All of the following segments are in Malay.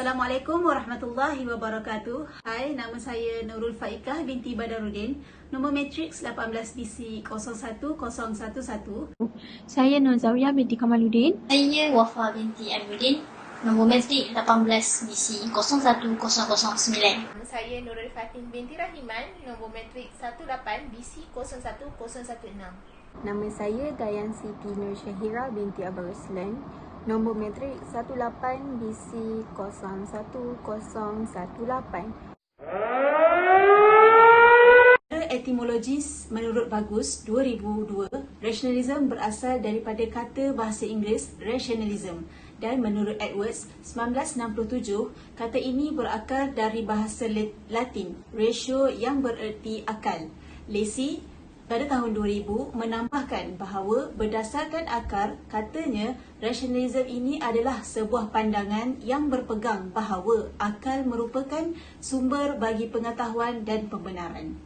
Assalamualaikum warahmatullahi wabarakatuh. Hai, nama saya Nurul Faikah binti Badarudin. Nombor matriks 18BC 01011. Saya Nur Zawiyah binti Kamaluddin. Saya Wafa binti Almuddin. Nombor matrik 18BC 01009. Saya Nurul Fatin binti Rahiman. Nombor matrik 18BC 01016. Nama saya Dayan Siti Nur Syahira binti Abang Ruslan. Nombor matrik 18BC 01018. Etimologis menurut Bagus 2002, rationalism berasal daripada kata bahasa Inggeris rationalism, dan menurut Edwards 1967, kata ini berakar dari bahasa Latin ratio yang bererti akal. Lacy pada tahun 2000 menambahkan bahawa berdasarkan akar, katanya rationalism ini adalah sebuah pandangan yang berpegang bahawa akal merupakan sumber bagi pengetahuan dan pembenaran.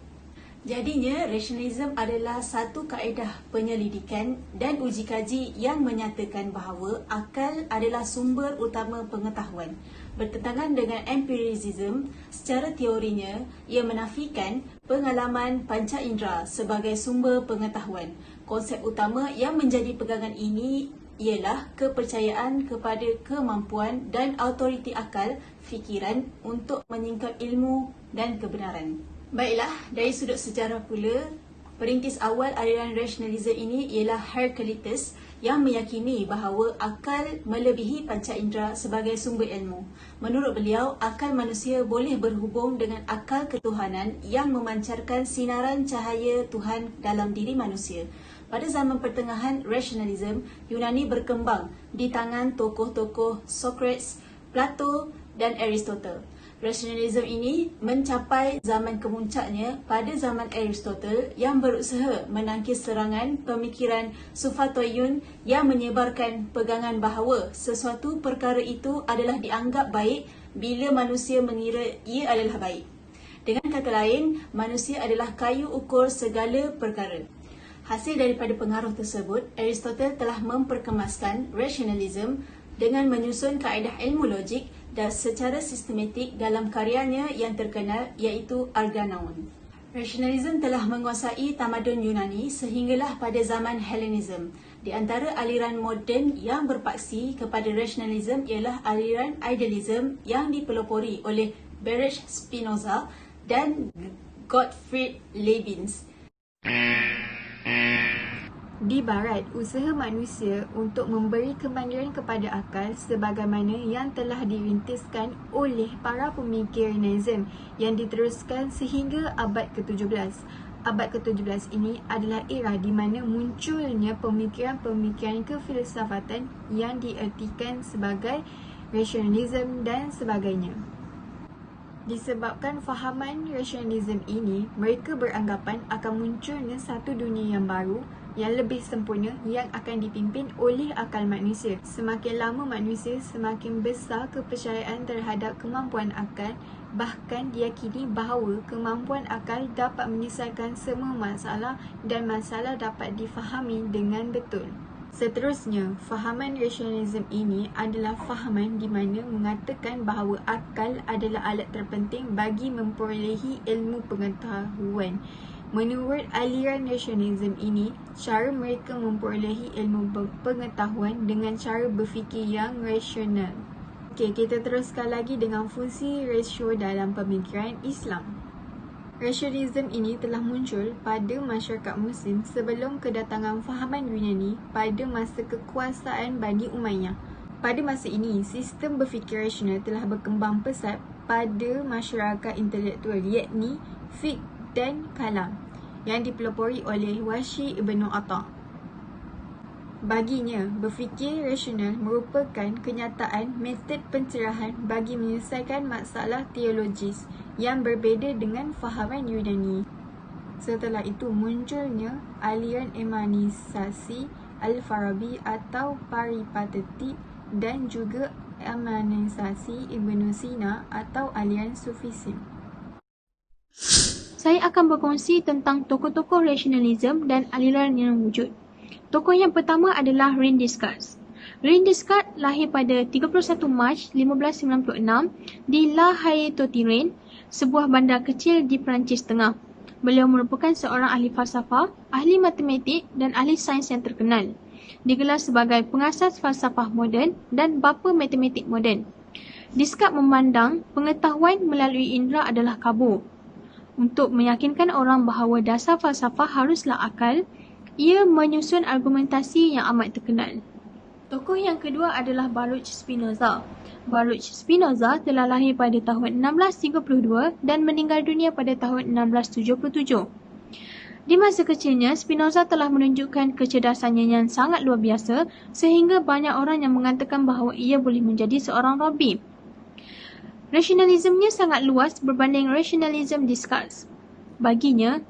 Jadinya, rationalism adalah satu kaedah penyelidikan dan uji kaji yang menyatakan bahawa akal adalah sumber utama pengetahuan. Bertentangan dengan empiricism, secara teorinya, ia menafikan pengalaman panca indera sebagai sumber pengetahuan. Konsep utama yang menjadi pegangan ini ialah kepercayaan kepada kemampuan dan autoriti akal fikiran untuk menyingkap ilmu dan kebenaran. Baiklah, dari sudut sejarah pula, perintis awal aliran rationalism ini ialah Heraclitus yang meyakini bahawa akal melebihi panca indera sebagai sumber ilmu. Menurut beliau, akal manusia boleh berhubung dengan akal ketuhanan yang memancarkan sinaran cahaya Tuhan dalam diri manusia. Pada zaman pertengahan rationalism, Yunani berkembang di tangan tokoh-tokoh Socrates, Plato dan Aristotle. Rationalism ini mencapai zaman kemuncaknya pada zaman Aristotle yang berusaha menangkis serangan pemikiran Sufatoyun yang menyebarkan pegangan bahawa sesuatu perkara itu adalah dianggap baik bila manusia mengira ia adalah baik. Dengan kata lain, manusia adalah kayu ukur segala perkara. Hasil daripada pengaruh tersebut, Aristotle telah memperkemaskan rationalism dengan menyusun kaedah ilmu logik dan secara sistematik dalam karyanya yang terkenal iaitu Organon. Rationalism telah menguasai tamadun Yunani sehinggalah pada zaman Hellenism. Di antara aliran moden yang berpaksi kepada rationalism ialah aliran idealism yang dipelopori oleh Baruch Spinoza dan Gottfried Leibniz. Di Barat, usaha manusia untuk memberi kemandiran kepada akal sebagaimana yang telah dirintiskan oleh para pemikir Nazim yang diteruskan sehingga abad ke-17. Abad ke-17 ini adalah era di mana munculnya pemikiran-pemikiran kefilsafatan yang diertikan sebagai rationalism dan sebagainya. Disebabkan fahaman rationalism ini, mereka beranggapan akan munculnya satu dunia yang baru, yang lebih sempurna yang akan dipimpin oleh akal manusia. Semakin lama manusia, semakin besar kepercayaan terhadap kemampuan akal, bahkan diyakini bahawa kemampuan akal dapat menyelesaikan semua masalah dan masalah dapat difahami dengan betul. Seterusnya, fahaman rationalism ini adalah fahaman di mana mengatakan bahawa akal adalah alat terpenting bagi memperolehi ilmu pengetahuan. Menurut aliran rationalism ini, cara mereka memperolehi ilmu pengetahuan dengan cara berfikir yang rasional. Okey, kita teruskan lagi dengan fungsi rasio dalam pemikiran Islam. Rationalism ini telah muncul pada masyarakat Muslim sebelum kedatangan fahaman Yunani pada masa kekuasaan Bani Umayyah. Pada masa ini, sistem berfikir rasional telah berkembang pesat pada masyarakat intelektual iaitu fiqh dan kalam yang dipelopori oleh Wahsy ibn Atta. Baginya, berfikir rasional merupakan kenyataan metod pencerahan bagi menyelesaikan masalah teologis yang berbeza dengan fahaman Yunani. Setelah itu munculnya aliran emanisasi Al-Farabi atau Paripatetik dan juga emanisasi Ibn Sina atau aliran Sufism. Saya akan berkongsi tentang tokoh-tokoh rationalism dan aliran yang wujud. Tokoh yang pertama adalah René Descartes. René Descartes lahir pada 31 Mac 1596 di La Haye-Totiraine, sebuah bandar kecil di Perancis Tengah. Beliau merupakan seorang ahli falsafah, ahli matematik dan ahli sains yang terkenal. Digelar sebagai pengasas falsafah moden dan bapa matematik moden. Descartes memandang pengetahuan melalui indera adalah kabur. Untuk meyakinkan orang bahawa dasar falsafah haruslah akal, ia menyusun argumentasi yang amat terkenal. Tokoh yang kedua adalah Baruch Spinoza. Baruch Spinoza telah lahir pada tahun 1632 dan meninggal dunia pada tahun 1677. Di masa kecilnya, Spinoza telah menunjukkan kecerdasannya yang sangat luar biasa sehingga banyak orang yang mengatakan bahawa ia boleh menjadi seorang rabi. Rasionalismenya sangat luas berbanding rasionalisme Descartes. Baginya,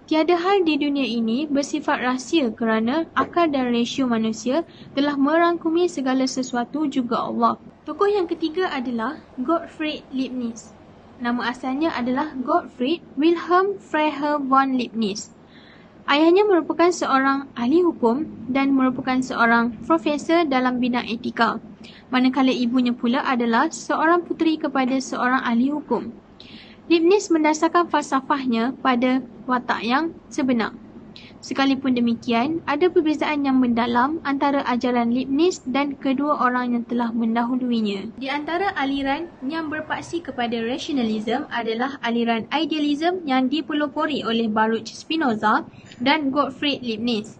tiada hal di dunia ini bersifat rahsia kerana akal dan rasio manusia telah merangkumi segala sesuatu juga Allah. Tokoh yang ketiga adalah Gottfried Leibniz. Nama asalnya adalah Gottfried Wilhelm Freiherr von Leibniz. Ayahnya merupakan seorang ahli hukum dan merupakan seorang profesor dalam bidang etika, manakala ibunya pula adalah seorang puteri kepada seorang ahli hukum. Leibniz mendasarkan falsafahnya pada watak yang sebenar. Sekalipun demikian, ada perbezaan yang mendalam antara ajaran Leibniz dan kedua orang yang telah mendahuluinya. Di antara aliran yang berpaksi kepada rasionalisme adalah aliran idealisme yang dipelopori oleh Baruch Spinoza dan Gottfried Leibniz.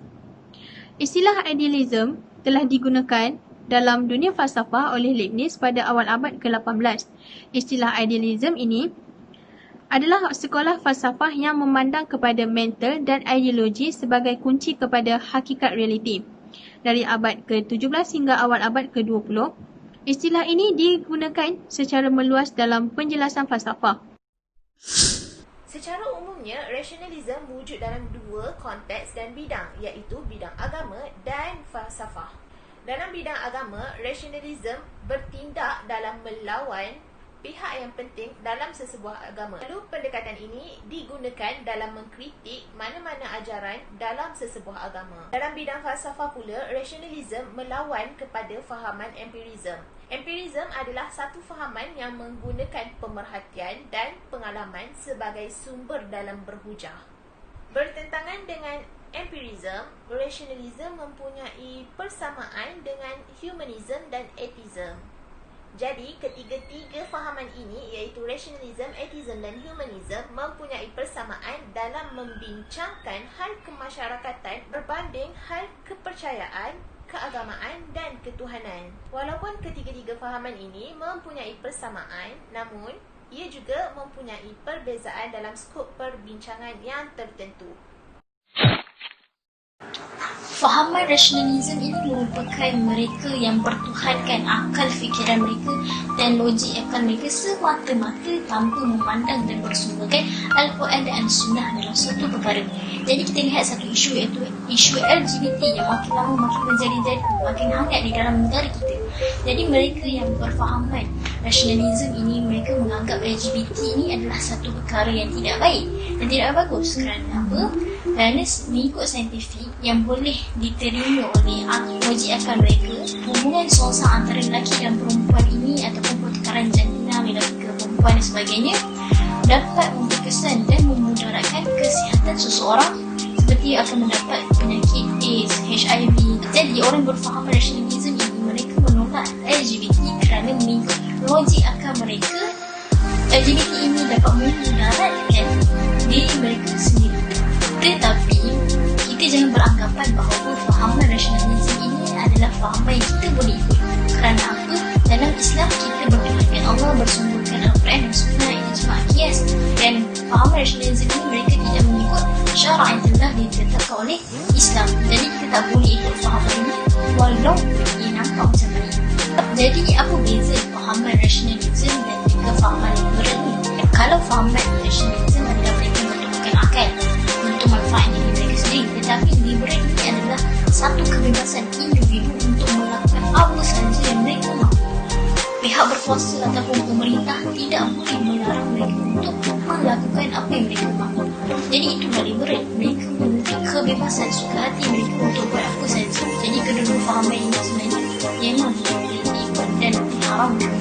Istilah idealisme telah digunakan dalam dunia falsafah oleh Leibniz pada awal abad ke-18. Istilah idealisme ini adalah sekolah falsafah yang memandang kepada mental dan ideologi sebagai kunci kepada hakikat realiti. Dari abad ke-17 hingga awal abad ke-20, istilah ini digunakan secara meluas dalam penjelasan falsafah. Secara umumnya, rasionalisme wujud dalam dua konteks dan bidang, iaitu bidang agama dan falsafah. Dalam bidang agama, rasionalisme bertindak dalam melawan pihak yang penting dalam sesebuah agama. Lalu pendekatan ini digunakan dalam mengkritik mana-mana ajaran dalam sesebuah agama. Dalam bidang falsafah pula, rasionalisme melawan kepada fahaman empirisme. Empirisme adalah satu fahaman yang menggunakan pemerhatian dan pengalaman sebagai sumber dalam berhujah. Bertentangan dengan empirisme, rasionalisme mempunyai persamaan dengan humanisme dan atheism. Jadi, ketiga-tiga fahaman ini iaitu rasionalisme, atheism dan humanism mempunyai persamaan dalam membincangkan hal kemasyarakatan berbanding hal kepercayaan, keagamaan dan ketuhanan. Walaupun ketiga-tiga fahaman ini mempunyai persamaan, namun ia juga mempunyai perbezaan dalam skop perbincangan yang tertentu. Fahaman rasionalisme ini merupakan mereka yang bertuhankan akal fikiran mereka dan logik akal mereka semata-mata tanpa memandang dan bersumberkan Al-Quran dan Sunnah dalam suatu perkara. Jadi kita lihat satu isu iaitu isu LGBT yang makin lama makin menjadi makin hangat di dalam negara kita. Jadi mereka yang berfahaman rasionalisme ini, mereka menganggap LGBT ini adalah satu perkara yang tidak baik dan tidak bagus. Kerana apa? Kerana mengikut saintifik yang boleh diterima oleh logik akal mereka, hubungan seorang antara lelaki dan perempuan ini ataupun pertukaran jantina lelaki ke perempuan dan sebagainya dapat memperkesan dan memudaratkan kesihatan seseorang, seperti akan mendapat penyakit AIDS, HIV. Jadi orang berfaham rasionalisme ini, mereka menolak LGBT kerana mengikut logik akal mereka, LGBT ini dapat memudaratkan diri mereka sendiri. Tetapi kita jangan beranggapan bahawa fahaman rasionalisme ini adalah fahaman yang kita boleh ikut. Kerana apa? Dalam Islam kita bertuhankan Allah, bersumberkan Al-Quran dan Sunnah, ijma' qiyas, dan fahaman rasionalisme ini mereka tidak mengikut syarak yang telah ditetapkan oleh Islam. Jadi kita tak boleh ikut fahaman ini walau ia nampak macam ni. Jadi apa beza fahaman rasionalisme dan juga fahaman liberal ini? Kalau fahaman rasionalisme adalah mereka mempertukarkan akal untuk manfaat diri mereka sendiri, tetapi liberal ini adalah satu kebebasan individu untuk melakukan apa sahaja yang mereka mahu. Pihak berkuasa ataupun pemerintah tidak boleh melarang mereka untuk melakukan apa yang mereka mahu. Jadi itulah liberal, mereka memiliki kebebasan suka hati mereka untuk buat apa sahaja. Jadi kedua fahaman ini sebenarnya Yang ini benda haram